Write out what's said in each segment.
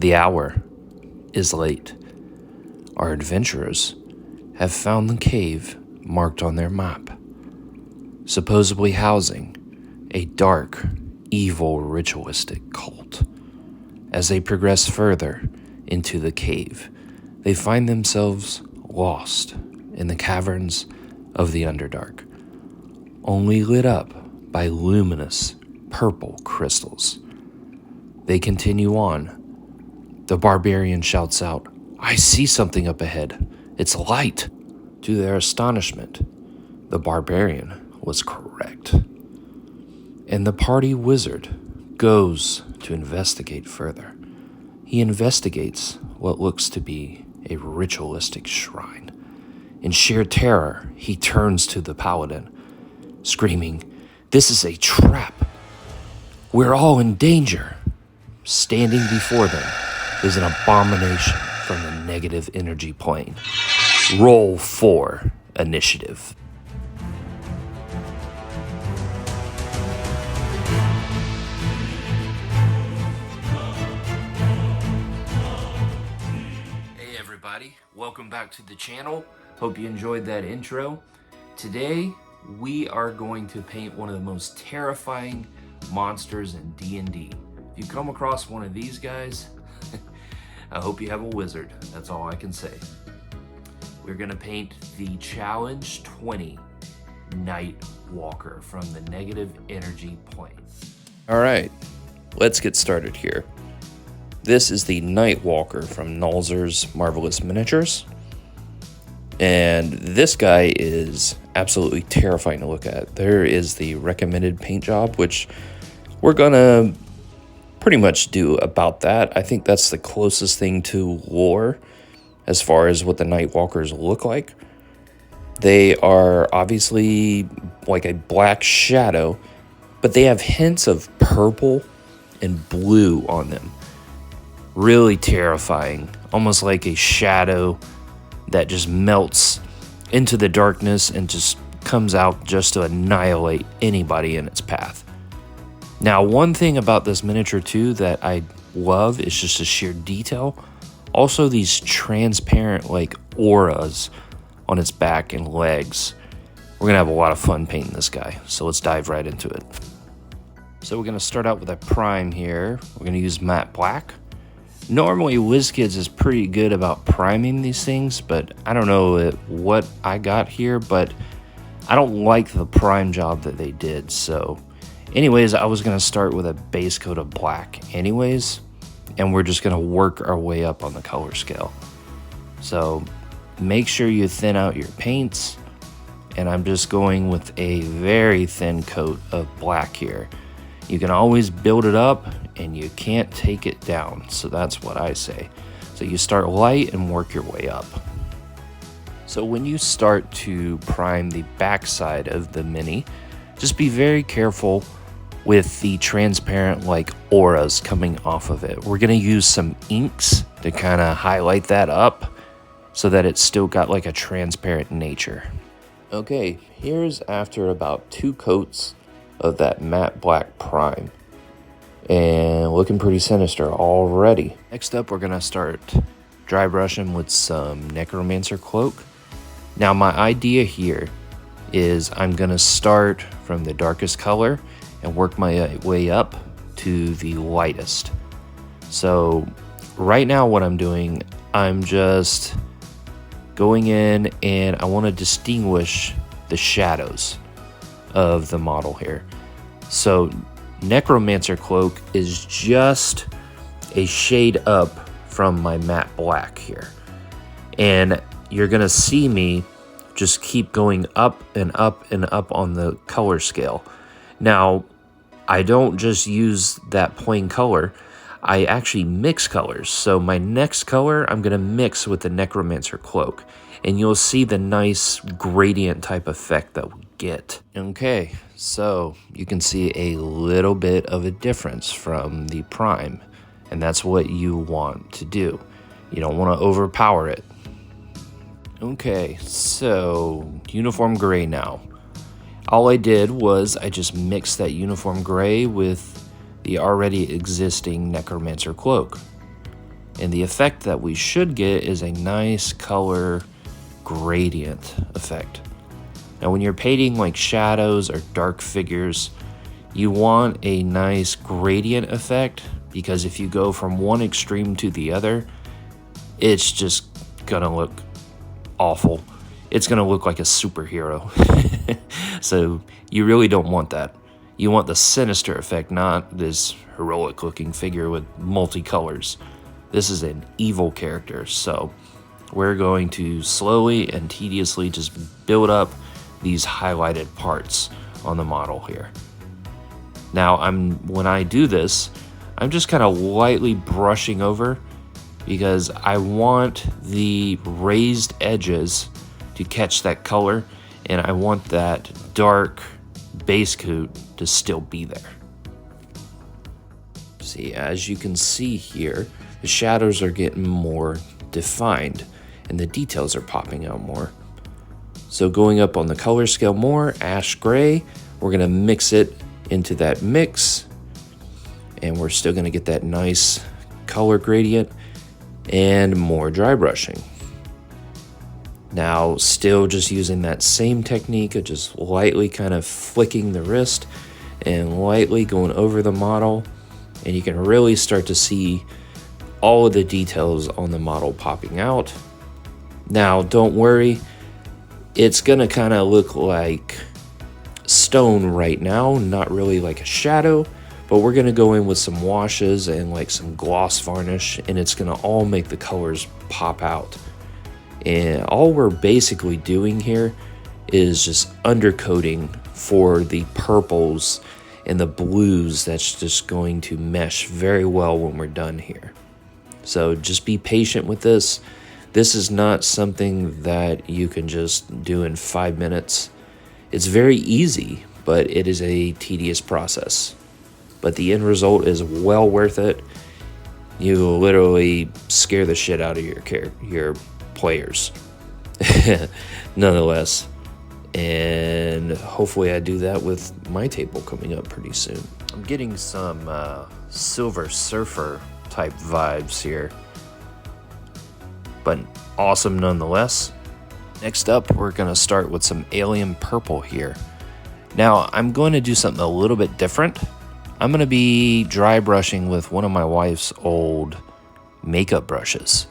The hour is late. Our adventurers have found the cave marked on their map, supposedly housing a dark, evil ritualistic cult. As they progress further into the cave, they find themselves lost in the caverns of the Underdark, only lit up by luminous purple crystals. They continue on. The barbarian shouts out, "I see something up ahead. It's light." To their astonishment, the barbarian was correct. And the party wizard goes to investigate further. He investigates what looks to be a ritualistic shrine. In sheer terror, he turns to the paladin, screaming, "This is a trap. We're all in danger." Standing before them is an abomination from the negative energy plane. Roll for initiative. Hey everybody, welcome back to the channel. Hope you enjoyed that intro. Today, we are going to paint one of the most terrifying monsters in D&D. If you come across one of these guys, I hope you have a wizard. That's all I can say. We're gonna paint the Challenge 20 Nightwalker from the negative energy plane. All right, let's get started here. This is the Nightwalker from Nalzur's Marvelous Miniatures. And this guy is absolutely terrifying to look at. There is the recommended paint job, which we're gonna pretty much do about that. I think that's the closest thing to lore as far as what the Nightwalkers look like. They are obviously like a black shadow, but they have hints of purple and blue on them. Really terrifying, almost like a shadow that just melts into the darkness and just comes out just to annihilate anybody in its path. Now, one thing about this miniature too that I love is just the sheer detail. Also, these transparent like auras on its back and legs. We're gonna have a lot of fun painting this guy, so let's dive right into it. So we're gonna start out with a prime here. We're gonna use matte black. Normally, WizKids is pretty good about priming these things, but I don't know what I got here, but I don't like the prime job that they did, so anyways, I was going to start with a base coat of black anyways, and we're just going to work our way up on the color scale. So make sure you thin out your paints, and I'm just going with a very thin coat of black here. You can always build it up, and you can't take it down, so that's what I say. So you start light and work your way up. So when you start to prime the backside of the mini, just be very careful with the transparent like auras coming off of it. We're gonna use some inks to kind of highlight that up so that it's still got like a transparent nature. Okay, here's after about 2 coats of that matte black prime. And looking pretty sinister already. Next up, we're gonna start dry brushing with some Necromancer Cloak. Now my idea here is I'm gonna start from the darkest color and work my way up to the lightest. So right now what I'm doing, I'm just going in and I want to distinguish the shadows of the model here. So Necromancer Cloak is just a shade up from my matte black here. And you're gonna see me just keep going up and up and up on the color scale. Now, I don't just use that plain color, I actually mix colors. So my next color, I'm gonna mix with the Necromancer Cloak, and you'll see the nice gradient type effect that we get. Okay, so you can see a little bit of a difference from the prime, and that's what you want to do. You don't want to overpower it. Okay, so uniform gray now. All I did was I just mixed that uniform gray with the already existing Necromancer Cloak. And the effect that we should get is a nice color gradient effect. Now when you're painting like shadows or dark figures, you want a nice gradient effect, because if you go from one extreme to the other, it's just gonna look awful. It's gonna look like a superhero. So you really don't want that. You want the sinister effect, not this heroic looking figure with multicolors. This is an evil character, so we're going to slowly and tediously just build up these highlighted parts on the model here. Now, when I do this, I'm just kind of lightly brushing over, because I want the raised edges to catch that color, and I want that dark base coat to still be there. See, as you can see here, the shadows are getting more defined and the details are popping out more. So going up on the color scale more, ash gray, we're gonna mix it into that mix, and we're still gonna get that nice color gradient and more dry brushing. Now, still just using that same technique of just lightly kind of flicking the wrist and lightly going over the model, and you can really start to see all of the details on the model popping out. Now, don't worry, it's gonna kind of look like stone right now, not really like a shadow, but we're gonna go in with some washes and like some gloss varnish, and it's gonna all make the colors pop out. And all we're basically doing here is just undercoating for the purples and the blues. That's just going to mesh very well when we're done here. So just be patient with this. This is not something that you can just do in 5 minutes. It's very easy, but it is a tedious process. But the end result is well worth it. You literally scare the shit out of your players, nonetheless. And hopefully I do that with my table coming up pretty soon. I'm getting some Silver Surfer type vibes here, but awesome nonetheless. Next up, we're gonna start with some Alien Purple here. Now, I'm going to do something a little bit different. I'm gonna be dry brushing with one of my wife's old makeup brushes.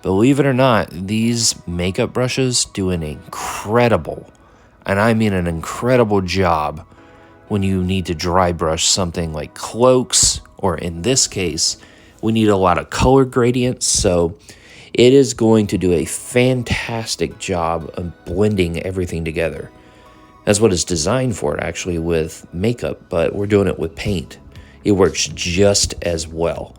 Believe it or not, these makeup brushes do an incredible, and I mean an incredible job when you need to dry brush something like cloaks, or in this case, we need a lot of color gradients, so it is going to do a fantastic job of blending everything together. That's what it's designed for, actually, with makeup, but we're doing it with paint. It works just as well.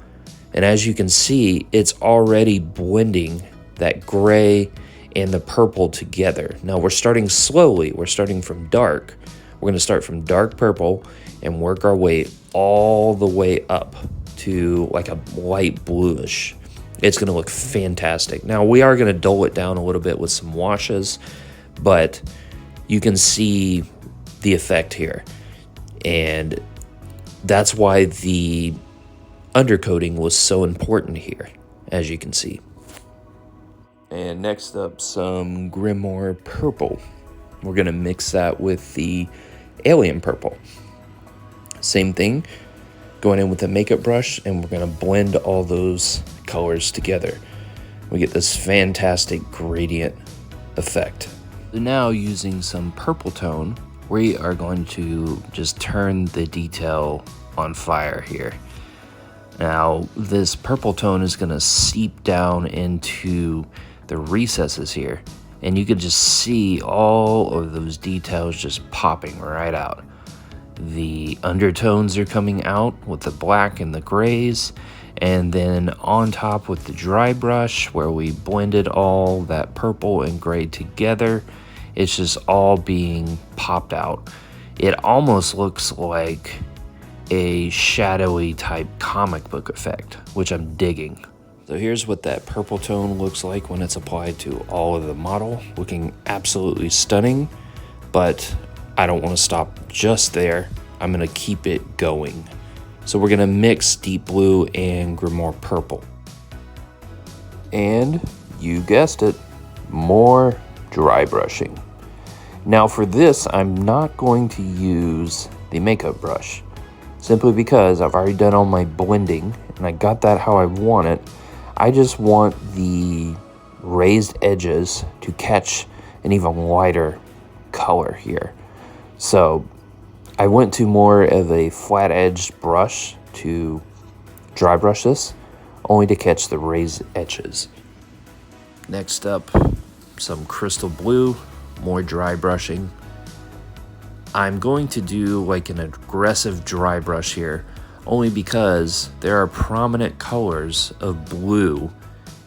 And as you can see, it's already blending that gray and the purple together. Now we're starting slowly. We're starting from dark. We're going to start from dark purple and work our way all the way up to like a light bluish. It's going to look fantastic. Now we are going to dull it down a little bit with some washes, but you can see the effect here. And that's why the undercoating was so important here, as you can see. And next up, some Grimoire Purple. We're going to mix that with the Alien Purple. Same thing, going in with a makeup brush, and we're going to blend all those colors together. We get this fantastic gradient effect. So now, using some purple tone, we are going to just turn the detail on fire here. Now, this purple tone is going to seep down into the recesses here, and you can just see all of those details just popping right out. The undertones are coming out with the black and the grays, and then on top with the dry brush where we blended all that purple and gray together, it's just all being popped out. It almost looks like a shadowy type comic book effect, which I'm digging. So here's what that purple tone looks like when it's applied to all of the model, looking absolutely stunning, but I don't want to stop just there. I'm going to keep it going. So we're going to mix Deep Blue and Grimoire Purple. And you guessed it, more dry brushing. Now for this, I'm not going to use the makeup brush, simply because I've already done all my blending and I got that how I want it. I just want the raised edges to catch an even lighter color here. So I went to more of a flat edged brush to dry brush this, only to catch the raised edges. Next up, some crystal blue, more dry brushing. I'm going to do like an aggressive dry brush here, only because there are prominent colors of blue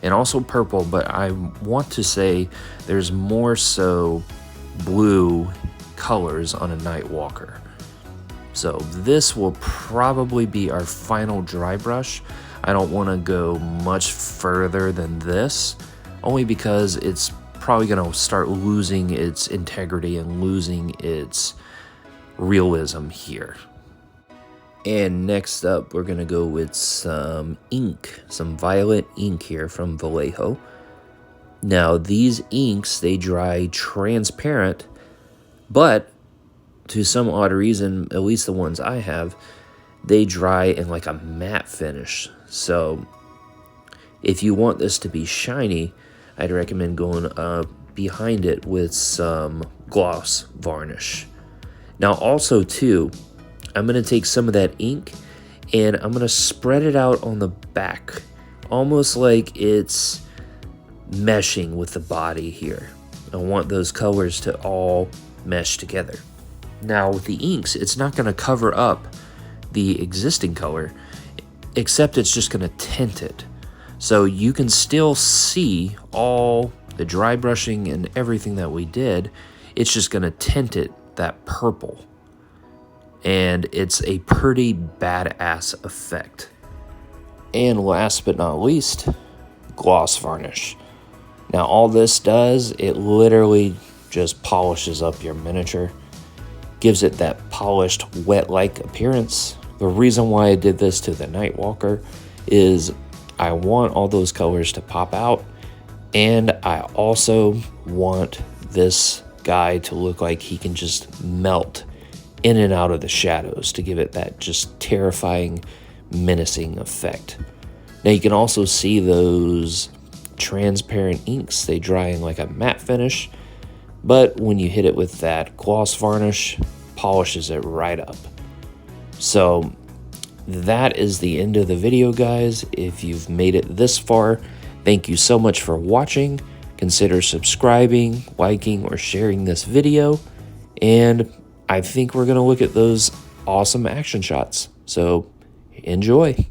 and also purple, but I want to say there's more so blue colors on a Nightwalker. So this will probably be our final dry brush. I don't want to go much further than this, only because it's probably going to start losing its integrity and losing its realism here. And next up, we're going to go with some ink, some violet ink here from Vallejo. Now, these inks, they dry transparent, but to some odd reason, at least the ones I have, they dry in like a matte finish. So if you want this to be shiny, I'd recommend going behind it with some gloss varnish. Now also too, I'm going to take some of that ink and I'm going to spread it out on the back, almost like it's meshing with the body here. I want those colors to all mesh together. Now with the inks, it's not going to cover up the existing color, except it's just going to tint it. So you can still see all the dry brushing and everything that we did. It's just going to tint it that purple. And it's a pretty badass effect. And last but not least, gloss varnish. Now all this does, it literally just polishes up your miniature, gives it that polished, wet-like appearance. The reason why I did this to the Nightwalker is I want all those colors to pop out, and I also want this guy to look like he can just melt in and out of the shadows to give it that just terrifying, menacing effect. Now you can also see those transparent inks. They dry in like a matte finish, but when you hit it with that gloss varnish, polishes it right up. So that is the end of the video, guys. If you've made it this far, thank you so much for watching. Consider subscribing, liking, or sharing this video. And I think we're going to look at those awesome action shots. So enjoy.